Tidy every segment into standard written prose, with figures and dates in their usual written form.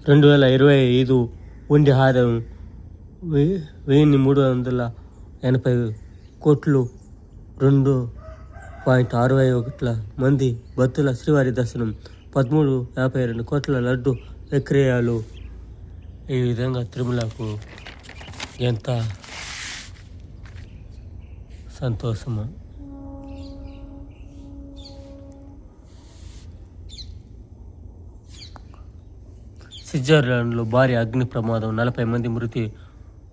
2025 ఉండి ఆదాయం 1380 కోట్లు. 2.61 మంది భక్తుల శ్రీవారి దర్శనం. 13.52 కోట్ల లడ్డు విక్రయాలు. ఈ విధంగా తిరుమలకు ఎంత సంతోషము. స్విట్జర్లాండ్లో భారీ అగ్ని ప్రమాదం, 40 మంది మృతి,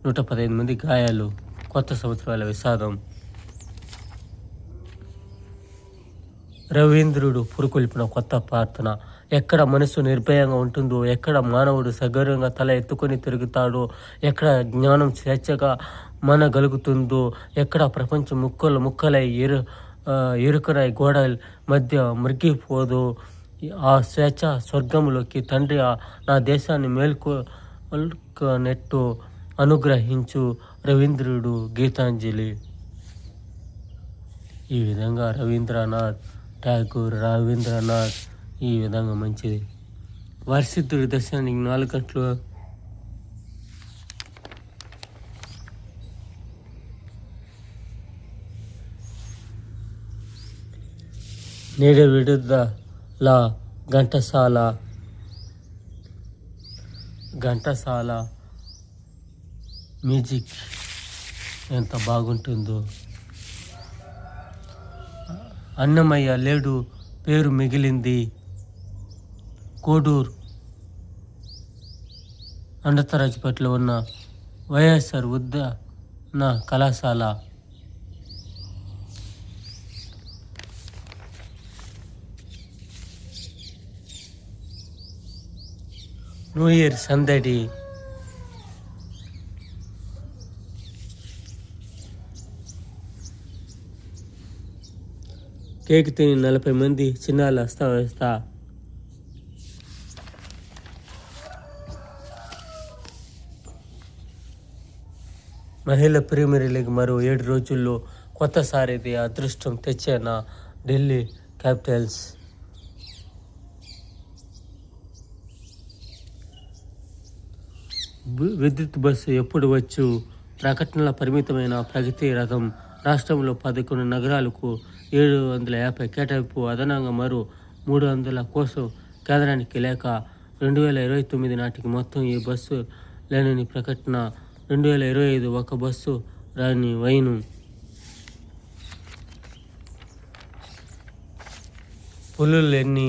115 మంది గాయాలు. కొత్త సంవత్సరాల విషాదం. రవీంద్రుడు పురుకొల్పిన కొత్త ప్రార్థన. ఎక్కడ మనసు నిర్భయంగా ఉంటుందో, ఎక్కడ మానవుడు సగౌరవంగా తల ఎత్తుకొని తిరుగుతాడో, ఎక్కడ జ్ఞానం స్వేచ్ఛగా మనగలుగుతుందో, ఎక్కడ ప్రపంచం ముక్కలై ఇరుకరై గోడల మధ్య మృగిపోదో, ఆ స్వేచ్ఛ స్వర్గంలోకి తండ్రి నా దేశాన్ని మేల్కొనెట్టు అనుగ్రహించు. రవీంద్రుడు గీతాంజలి. ఈ విధంగా రవీంద్రనాథ్ ఠాగూర్ ఈ విధంగా మంచిది. వర్షిద్దుడి దర్శనానికి 4 గంటలు. నేడు విడుదల ఘంటసాల మ్యూజిక్ ఎంత బాగుంటుందో. అన్నమయ్య లేడు పేరు మిగిలింది. కోడూరు అండతరాజుపేటలో ఉన్న వైఎస్ఆర్ ఉద్యాన కళాశాల. న్యూ ఇయర్ సందడి. కేక్ తిని 40 మంది చిన్నారుల అస్తవ్యస్త. మహిళల ప్రీమియర్ లీగ్ మరో 7 రోజుల్లో కొత్త సారథి అదృష్టం తెచ్చిన ఢిల్లీ క్యాపిటల్స్. విద్యుత్ బస్సు ఎప్పుడు వచ్చు? ప్రకటనల పరిమితమైన ప్రగతి రథం. రాష్ట్రంలో 11 నగరాలకు 750 కేటాయింపు. అదనంగా మరో 300 కోసం కేంద్రానికి లేఖ. 2029 నాటికి మొత్తం ఈ బస్సు లేనని ప్రకటన. 2025 ఒక బస్సు రాని వైను. పులులు ఎన్ని